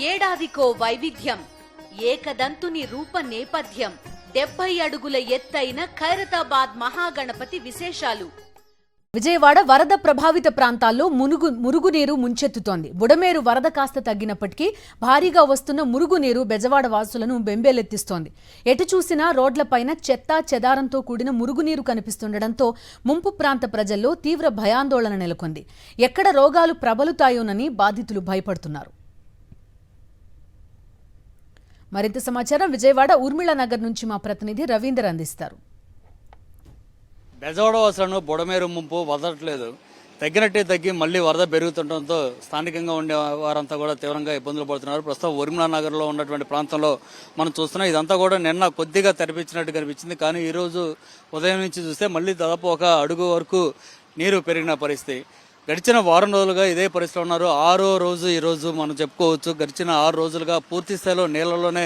ఏడాదికో వైవిధ్యం, ఏకదంతుని రూప నేపథ్యం, 70 అడుగుల ఎత్తైన ఖైరతాబాద్ మహాగణపతి విశేషాలు. విజయవాడ వరద ప్రభావిత ప్రాంతాల్లో మురుగునీరు ముంచెత్తుతోంది. బుడమేరు వరద కాస్త తగ్గినప్పటికీ భారీగా వస్తున్న మురుగునీరు బెజవాడ వాసులను బెంబేలెత్తిస్తోంది. ఎటు చూసినా రోడ్లపైన చెత్తా చెదారంతో కూడిన మురుగునీరు కనిపిస్తుండటంతో ముంపు ప్రాంత ప్రజల్లో తీవ్ర భయాందోళన నెలకొంది. ఎక్కడ రోగాలు ప్రబలుతాయోనని బాధితులు భయపడుతున్నారు. మరింత సమాచారం విజయవాడ ఊర్మిళ నగర్ నుంచి మా ప్రతినిధి రవీందర్ అందిస్తారు. బెజవాడ వాసులను బుడమేరు ముంపు వదలట్లేదు. తగ్గినట్టే తగ్గి మళ్లీ వరద పెరుగుతుండటంతో స్థానికంగా ఉండే వారంతా కూడా తీవ్రంగా ఇబ్బందులు పడుతున్నారు. ప్రస్తుతం ఊర్మిళ నగర్లో ఉన్నటువంటి ప్రాంతంలో మనం చూస్తున్నాం. ఇదంతా కూడా నిన్న కొద్దిగా తెరపించినట్టు కనిపించింది. కానీ ఈ రోజు ఉదయం నుంచి చూస్తే మళ్లీ దాదాపు 1 అడుగు వరకు నీరు పెరిగిన పరిస్థితి. గడిచిన వారం రోజులుగా ఇదే పరిస్థితిలో ఉన్నారు. 6వ రోజు ఈ రోజు మనం చెప్పుకోవచ్చు. గడిచిన 6 రోజులుగా పూర్తి స్థాయిలో నీళ్లలోనే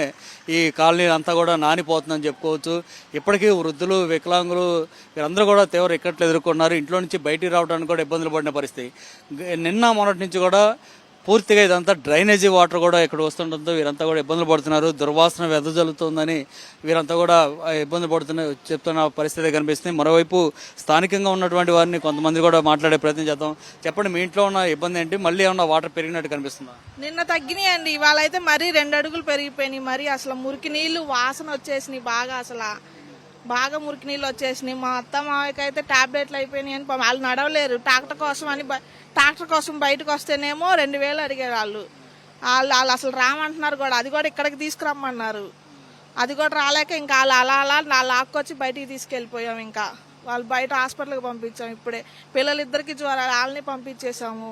ఈ కాలనీ అంతా కూడా నానిపోతుందని చెప్పుకోవచ్చు. ఇప్పటికీ వృద్ధులు, వికలాంగులు వీరందరూ కూడా తీవ్ర ఇక్కట్లు ఎదుర్కొన్నారు. ఇంట్లో నుంచి బయటికి రావడానికి కూడా ఇబ్బందులు పడిన పరిస్థితి. నిన్న మొన్నటి నుంచి కూడా పూర్తిగా ఇదంతా డ్రైనేజీ వాటర్ కూడా ఇక్కడ వస్తుండటంతో వీరంతా కూడా ఇబ్బందులు పడుతున్నారు. దుర్వాసన వెదజల్లుతుందని వీరంతా కూడా ఇబ్బంది చెప్తున్న పరిస్థితి కనిపిస్తుంది. మరోవైపు స్థానికంగా ఉన్నటువంటి వారిని కొంతమంది కూడా మాట్లాడే ప్రయత్నం చేద్దాం. చెప్పండి, మీ ఇంట్లో ఉన్న ఇబ్బంది ఏంటి? మళ్ళీ ఏమన్నా వాటర్ పెరిగినట్టు కనిపిస్తుందా? నిన్న తగ్గినాయండి, ఇవాళ అయితే మరీ 2 అడుగులు పెరిగిపోయినాయి. మరి అసలు మురికి నీళ్లు వాసన వచ్చేసినాయి. బాగా మురికి నీళ్ళు వచ్చేసినాయి. మా అత్త మావయ్యకి అయితే టాబ్లెట్లు అయిపోయినాయి అని వాళ్ళు నడవలేరు. ట్రాక్టర్ కోసం బయటకు వస్తేనేమో 2000 అడిగారు వాళ్ళు అసలు రామంటున్నారు కూడా. అది కూడా ఇక్కడికి తీసుకురమ్మన్నారు. అది కూడా రాలేక ఇంకా అలా లాక్కొచ్చి బయటికి తీసుకెళ్లిపోయాం. ఇంకా వాళ్ళు బయట హాస్పిటల్కి పంపించాం. ఇప్పుడే పిల్లలిద్దరికి జ్వరాలు, వాళ్ళని పంపించేసాము.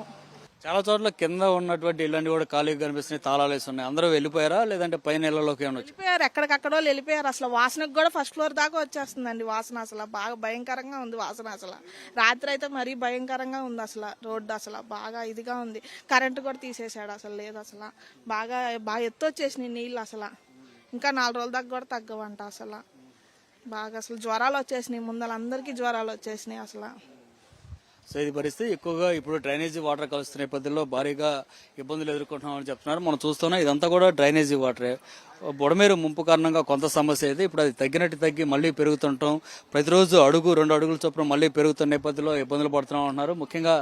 చాలా చోట్ల కింద ఉన్నటువంటి ఇళ్ళని కూడా ఖాళీగా కనిపిస్తున్నాయి, తాళాలు వేస్తున్నాయి. అందరూ వెళ్ళిపోయారా లేదంటే పైన ఇళ్లలోకి వెళ్ళిపోయారు? ఎక్కడికక్కడో వెళ్ళిపోయారు. అసలు వాసనకు కూడా ఫస్ట్ ఫ్లోర్ దాకా వచ్చేస్తుందండి వాసన. అసలు బాగా భయంకరంగా ఉంది వాసన. అసలు రాత్రి అయితే మరీ భయంకరంగా ఉంది. అసలు రోడ్డు అసలు బాగా ఇదిగా ఉంది. కరెంటు కూడా తీసేసాడు. అసలు లేదు. అసలు బాగా ఎత్తు వచ్చేసినాయి నీళ్ళు. అసలు ఇంకా 4 రోజుల దాకా కూడా తగ్గవంట. అసలు బాగా అసలు జ్వరాలు వచ్చేసినాయి. అందరికీ జ్వరాలు వచ్చేసినాయి అసలు. సో ఇది పరిస్థితి. ఎక్కువగా ఇప్పుడు డ్రైనేజీ వాటర్ కలుస్తున్న నేపథ్యంలో భారీగా ఇబ్బందులు ఎదుర్కొంటున్నామని చెప్తున్నారు. మనం చూస్తున్నాం ఇదంతా కూడా డ్రైనేజీ వాటరే. బుడమేరు ముంపు కారణంగా కొంత సమస్య అయితే ఇప్పుడు అది తగ్గి మళ్లీ పెరుగుతుంటాం. ప్రతిరోజు 2 అడుగుల చొప్పున మళ్లీ పెరుగుతున్న నేపథ్యంలో ఇబ్బందులు పడుతున్నాం అంటున్నారు. ముఖ్యంగా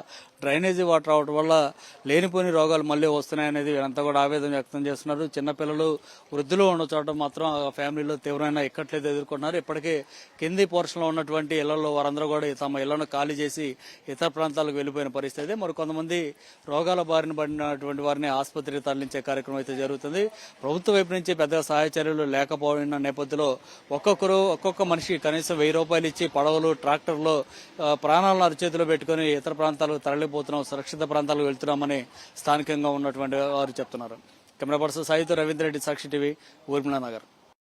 డ్రైనేజీ వాటర్ రావడం వల్ల లేనిపోని రోగాలు మళ్లీ వస్తున్నాయనేది వీరంతా కూడా ఆవేదన వ్యక్తం చేస్తున్నారు. చిన్నపిల్లలు, వృద్ధులు ఉన్న చోట మాత్రం ఆ ఫ్యామిలీలో తీవ్రమైన ఇక్కట్లేదు ఎదుర్కొంటున్నారు. ఇప్పటికే కింది పోర్షన్లో ఉన్నటువంటి ఇళ్లలో వారందరూ కూడా తమ ఇళ్లను ఖాళీ చేసి ఇతర ప్రాంతాలకు వెళ్లిపోయిన పరిస్థితి. మరి కొంతమంది రోగాల బారిన పడినటువంటి వారిని ఆసుపత్రికి తరలించే కార్యక్రమం అయితే జరుగుతుంది. ప్రభుత్వ వైపు నుంచి పెద్దగా సహాయ చర్యలు లేకపోయిన నేపథ్యంలో ఒక్కొక్క మనిషి కనీసం 1000 రూపాయలు ఇచ్చి పడవలు, ట్రాక్టర్లో ప్రాణాలను అరచేతిలో పెట్టుకుని ఇతర ప్రాంతాలకు తరలిపోతున్నాం, సురక్షిత ప్రాంతాలకు వెళ్తున్నామని స్థానికంగా ఉన్నటువంటి వారు చెప్తున్నారు. కెమెరా పర్సన్ సాయితో రవీంద్ర రెడ్డి, సాక్షి టీవీ, ఊర్మిళ నగర్.